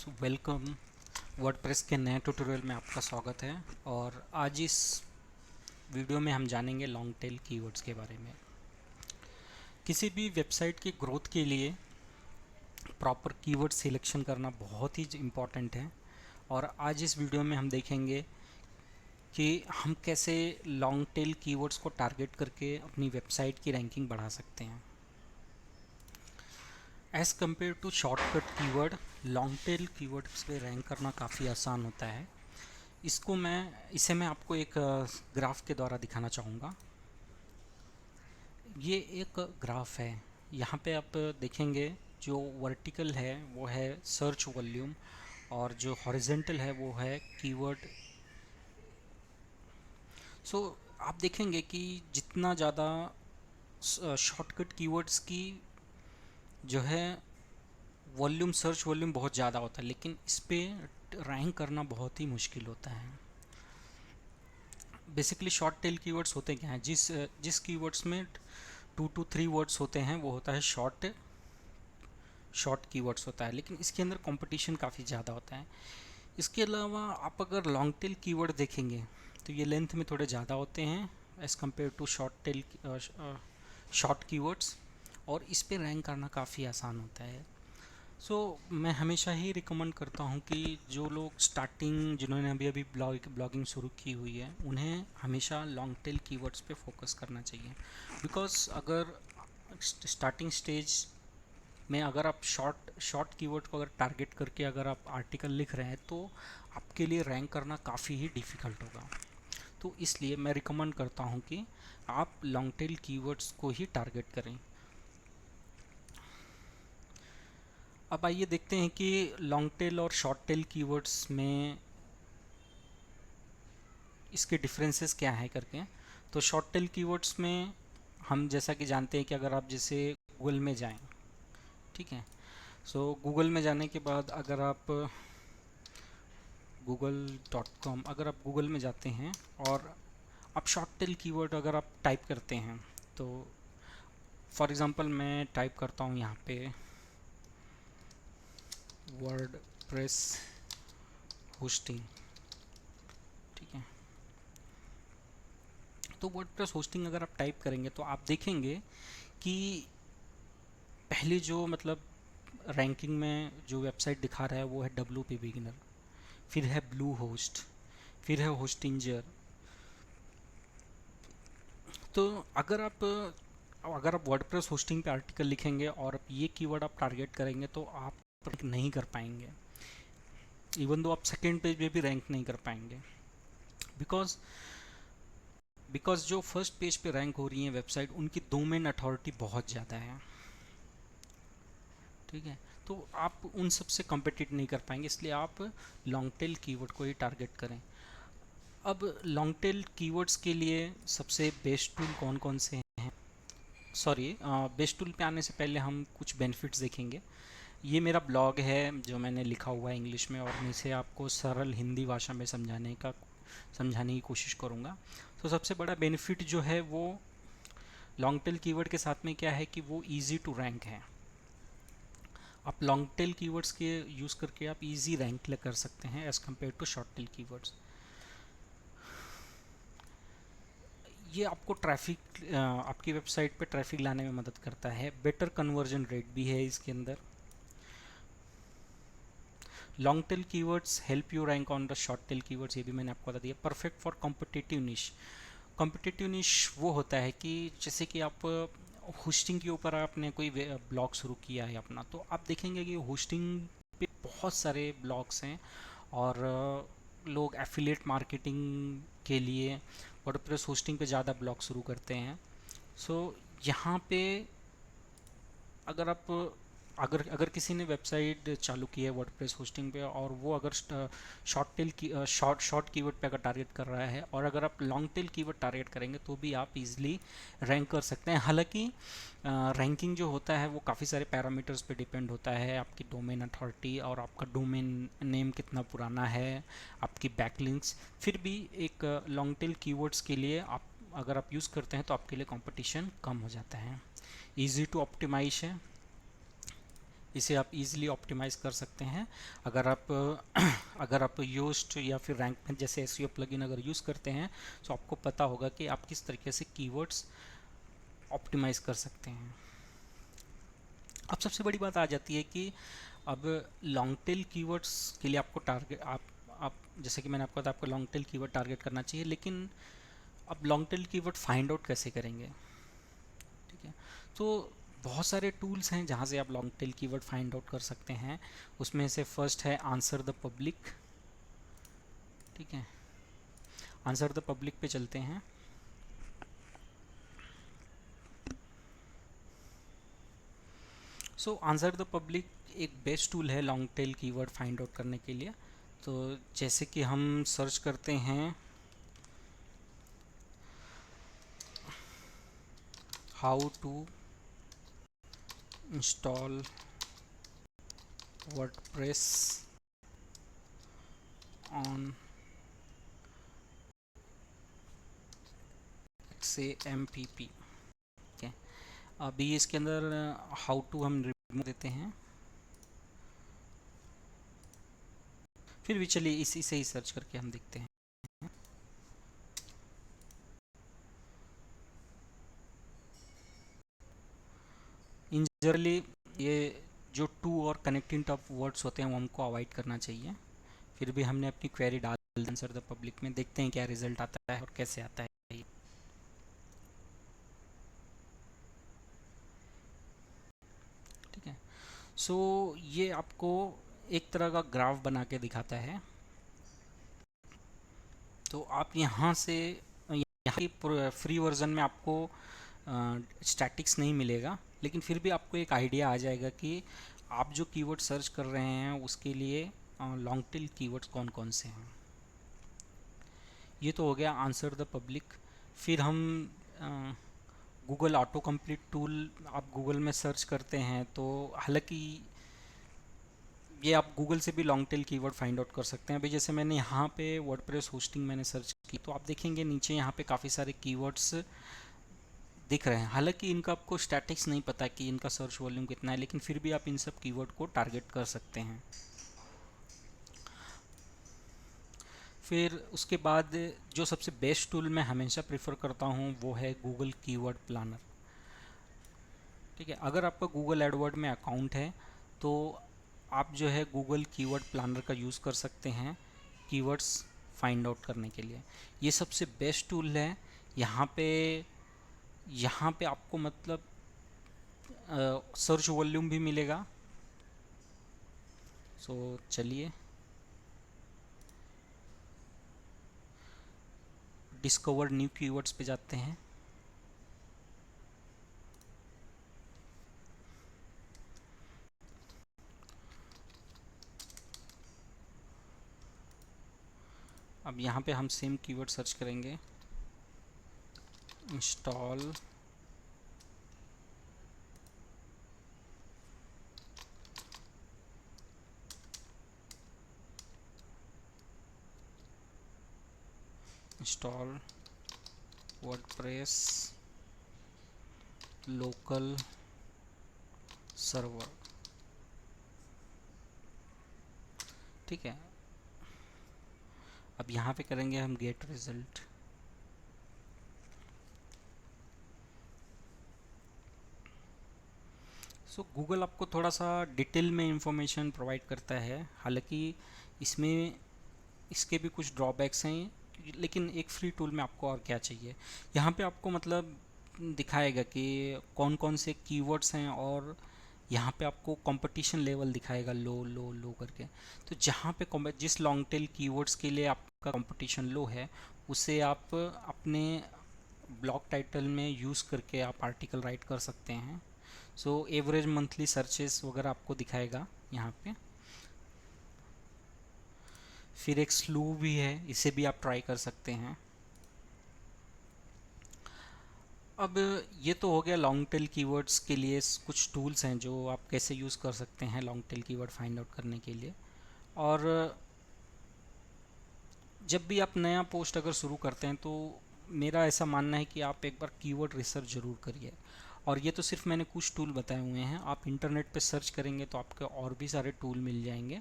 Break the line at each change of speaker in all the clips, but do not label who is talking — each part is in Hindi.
वेलकम। वर्डप्रेस के नए ट्यूटोरियल में आपका स्वागत है। और आज इस वीडियो में हम जानेंगे लॉन्ग टेल कीवर्ड्स के बारे में। किसी भी वेबसाइट की ग्रोथ के लिए प्रॉपर कीवर्ड सिलेक्शन करना बहुत ही इम्पॉर्टेंट है। और आज इस वीडियो में हम देखेंगे कि हम कैसे लॉन्ग टेल कीवर्ड्स को टारगेट करके अपनी वेबसाइट की रैंकिंग बढ़ा सकते हैं। As compare to shortcut keyword, long tail keywords पे रैंक करना काफ़ी आसान होता है। इसे मैं आपको एक ग्राफ के द्वारा दिखाना चाहूँगा। ये एक ग्राफ है। यहाँ पे आप देखेंगे जो वर्टिकल है वो है सर्च वॉल्यूम, और जो हॉरिजेंटल है वो है कीवर्ड। आप देखेंगे कि जितना ज़्यादा शॉर्टकट कीवर्ड्स की जो है वॉल्यूम, सर्च वॉल्यूम बहुत ज़्यादा होता है, लेकिन इस पे रैंक करना बहुत ही मुश्किल होता है। बेसिकली शॉर्ट टेल कीवर्ड्स होते क्या हैं? जिस कीवर्ड्स में 2 to 3 वर्ड्स होते हैं वो होता है शॉर्ट कीवर्ड्स होता है, लेकिन इसके अंदर कंपटीशन काफ़ी ज़्यादा होता है। इसके अलावा आप अगर लॉन्ग टेल कीवर्ड देखेंगे तो ये लेंथ में थोड़े ज़्यादा होते हैं as compare to short keywords, और इस पे रैंक करना काफ़ी आसान होता है। मैं हमेशा ही रिकमेंड करता हूँ कि जो लोग जिन्होंने अभी अभी ब्लॉगिंग शुरू की हुई है, उन्हें हमेशा लॉन्ग टेल कीवर्ड्स पे फोकस करना चाहिए। बिकॉज अगर स्टार्टिंग स्टेज में अगर आप शॉर्ट कीवर्ड को अगर टारगेट करके अगर आप आर्टिकल लिख रहे हैं तो आपके लिए रैंक करना काफ़ी ही डिफ़िकल्ट होगा। तो इसलिए मैं रिकमेंड करता हूँ कि आप लॉन्ग टेल कीवर्ड्स को ही टारगेट करें। अब आइए देखते हैं कि लॉन्ग टेल और शॉर्ट टेल कीवर्ड्स में इसके डिफरेंसेस क्या है करके। तो शॉर्ट टेल कीवर्ड्स में हम जैसा कि जानते हैं कि अगर आप जैसे गूगल में जाएं, ठीक है। गूगल में जाने के बाद अगर आप google.com अगर आप गूगल में जाते हैं और आप शॉर्ट टेल कीवर्ड अगर आप टाइप करते हैं, तो फॉर एग्ज़ाम्पल मैं टाइप करता हूँ यहाँ पे वर्डप्रेस होस्टिंग, ठीक है। तो वर्डप्रेस होस्टिंग अगर आप टाइप करेंगे तो आप देखेंगे कि पहले जो मतलब रैंकिंग में जो वेबसाइट दिखा रहा है वो है WP बिगिनर, फिर है ब्लू होस्ट, फिर है होस्टिंजर। तो अगर आप वर्डप्रेस होस्टिंग पे आर्टिकल लिखेंगे और ये कीवर्ड आप टारगेट करेंगे तो आप रैंक नहीं कर पाएंगे। इवन दो आप सेकेंड पेज पे भी रैंक नहीं कर पाएंगे, बिकॉज जो फर्स्ट पेज पे रैंक हो रही है वेबसाइट, उनकी डोमेन अथॉरिटी बहुत ज़्यादा है, ठीक है। तो आप उन सब से कम्पिटिट नहीं कर पाएंगे, इसलिए आप लॉन्ग टेल कीवर्ड को ही टारगेट करें। अब लॉन्ग टेल कीवर्ड्स के लिए सबसे बेस्ट टूल कौन कौन से हैं? बेस्ट टूल पे आने से पहले हम कुछ बेनिफिट्स देखेंगे। ये मेरा ब्लॉग है जो मैंने लिखा हुआ है इंग्लिश में, और मैं इसे आपको सरल हिंदी भाषा में समझाने की कोशिश करूँगा। तो सबसे बड़ा बेनिफिट जो है वो लॉन्ग टेल कीवर्ड के साथ में क्या है कि वो इजी टू रैंक है। आप लॉन्ग टेल कीवर्ड्स के यूज़ करके आप इजी रैंक कर सकते हैं as compare to short tail keywords. ये आपको आपकी वेबसाइट पे ट्रैफिक लाने में मदद करता है। बेटर कन्वर्जन रेट भी है इसके अंदर। Long tail keywords help you rank on the short tail keywords, ये भी मैंने आपको बता दिया। परफेक्ट फॉर कॉम्पिटिटिव निश। कॉम्पिटिटिव निश वो होता है कि जैसे कि आप होस्टिंग के ऊपर आपने कोई ब्लॉग शुरू किया है अपना, तो आप देखेंगे कि होस्टिंग पे बहुत सारे ब्लॉग्स हैं, और लोग एफिलिएट मार्केटिंग के लिए वर्डप्रेस होस्टिंग पे ज़्यादा ब्लॉग शुरू करते हैं। यहाँ पे अगर आप अगर अगर किसी ने वेबसाइट चालू की है वर्डप्रेस होस्टिंग पे, और वो अगर शॉर्ट कीवर्ड पे अगर टारगेट कर रहा है, और अगर आप लॉन्ग टेल कीवर्ड टारगेट करेंगे तो भी आप इजीली रैंक कर सकते हैं। हालांकि रैंकिंग जो होता है वो काफ़ी सारे पैरामीटर्स पे डिपेंड होता है। आपकी डोमेन अथॉरिटी, और आपका डोमेन नेम कितना पुराना है, आपकी बैकलिंक्स। फिर भी एक लॉन्ग टेल कीवर्ड्स के लिए अगर आप यूज़ करते हैं तो आपके लिए कंपटीशन कम हो जाता है। ईजी टू ऑप्टिमाइज है, इसे आप इजीली ऑप्टिमाइज कर सकते हैं। अगर आप अगर आप योस्ट या फिर रैंक में जैसे एसईओ प्लगइन अगर यूज़ करते हैं तो आपको पता होगा कि आप किस तरीके से कीवर्ड्स ऑप्टिमाइज कर सकते हैं। अब सबसे बड़ी बात आ जाती है कि अब लॉन्ग टेल कीवर्ड्स के लिए आपको टारगेट आप जैसे कि मैंने आपको बताया आपको लॉन्ग टेल कीवर्ड टारगेट करना चाहिए, लेकिन अब long tail keyword find out कैसे करेंगे? ठीक है, तो बहुत सारे टूल्स हैं जहाँ से आप long tail keyword find out कर सकते हैं। उसमें से फर्स्ट है आंसर द पब्लिक। ठीक है, आंसर द पब्लिक पे चलते हैं। सो आंसर द पब्लिक एक बेस्ट टूल है long tail keyword find out करने के लिए। तो जैसे कि हम सर्च करते हैं how to install WordPress on से MPP। ठीक है, अभी इसके अंदर हाउ टू हम रिमूव देते हैं, फिर भी चलिए इसी से ही सर्च करके हम देखते हैं। इन जनरली ये जो टू और कनेक्टिंग टॉप वर्ड्स होते हैं वो हमको अवॉइड करना चाहिए। फिर भी हमने अपनी क्वेरी डाल दी आंसर द पब्लिक में, देखते हैं क्या रिजल्ट आता है और कैसे आता है। ठीक है, सो ये आपको एक तरह का ग्राफ बना के दिखाता है। तो आप यहाँ से यहाँ की फ्री वर्जन में आपको स्टैटिक्स नहीं मिलेगा, लेकिन फिर भी आपको एक आइडिया आ जाएगा कि आप जो कीवर्ड सर्च कर रहे हैं उसके लिए लॉन्ग टेल कीवर्ड्स कौन कौन से हैं। ये तो हो गया आंसर द पब्लिक। फिर हम गूगल ऑटो कंप्लीट टूल, आप गूगल में सर्च करते हैं तो हालांकि ये आप गूगल से भी long tail keyword find out कर सकते हैं। अभी जैसे मैंने यहाँ पे वर्डप्रेस होस्टिंग मैंने सर्च की तो आप देखेंगे नीचे यहाँ पे काफ़ी सारे कीवर्ड्स दिख रहे हैं। हालांकि इनका आपको स्टैटिक्स नहीं पता कि इनका सर्च वॉल्यूम कितना है, लेकिन फिर भी आप इन सब कीवर्ड को टारगेट कर सकते हैं। फिर उसके बाद जो सबसे बेस्ट टूल मैं हमेशा प्रेफर करता हूँ वो है गूगल कीवर्ड प्लानर। ठीक है, अगर आपका गूगल एडवर्ड में अकाउंट है तो आप जो है गूगल कीवर्ड प्लानर का यूज़ कर सकते हैं कीवर्ड्स फाइंड आउट करने के लिए। ये सबसे बेस्ट टूल है। यहाँ पे यहाँ पे आपको मतलब सर्च वॉल्यूम भी मिलेगा। सो चलिए डिस्कवर न्यू कीवर्ड्स पे जाते हैं। अब यहाँ पे हम सेम कीवर्ड सर्च करेंगे, install install WordPress local server. ठीक है, अब यहाँ पे करेंगे हम गेट रिजल्ट। सो गूगल आपको थोड़ा सा डिटेल में इंफॉर्मेशन प्रोवाइड करता है, हालांकि इसमें इसके भी कुछ ड्रॉबैक्स हैं, लेकिन एक फ्री टूल में आपको और क्या चाहिए। यहाँ पे आपको मतलब दिखाएगा कि कौन कौन से कीवर्ड्स हैं और यहाँ पे आपको कंपटीशन लेवल दिखाएगा लो लो लो करके। तो जहाँ पे जिस लॉन्ग टेल कीवर्ड्स के लिए आपका कंपटीशन लो है उसे आप अपने ब्लॉग टाइटल में यूज़ करके आप आर्टिकल राइट कर सकते हैं। सो एवरेज मंथली सर्चेस वगैरह आपको दिखाएगा यहाँ पे। फिर एक स्लू भी है, इसे भी आप ट्राई कर सकते हैं। अब ये तो हो गया लॉन्ग टेल कीवर्ड्स के लिए कुछ टूल्स हैं जो आप कैसे यूज़ कर सकते हैं long tail keyword find out करने के लिए। और जब भी आप नया पोस्ट अगर शुरू करते हैं तो मेरा ऐसा मानना है कि आप एक बार कीवर्ड रिसर्च ज़रूर करिए। और ये तो सिर्फ मैंने कुछ टूल बताए हुए हैं, आप इंटरनेट पे सर्च करेंगे तो आपको और भी सारे टूल मिल जाएंगे।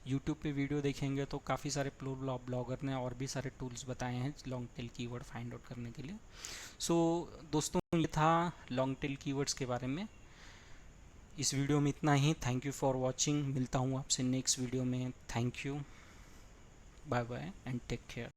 यूट्यूब पे वीडियो देखेंगे तो काफ़ी सारे ब्लॉगर ने और भी सारे टूल्स बताए हैं long tail keyword find out करने के लिए। सो दोस्तों, ये था लॉन्ग टेल कीवर्ड्स के बारे में। इस वीडियो में इतना ही। Thank you for watching. मिलता हूँ आपसे नेक्स्ट वीडियो में। Thank you, bye bye and take care.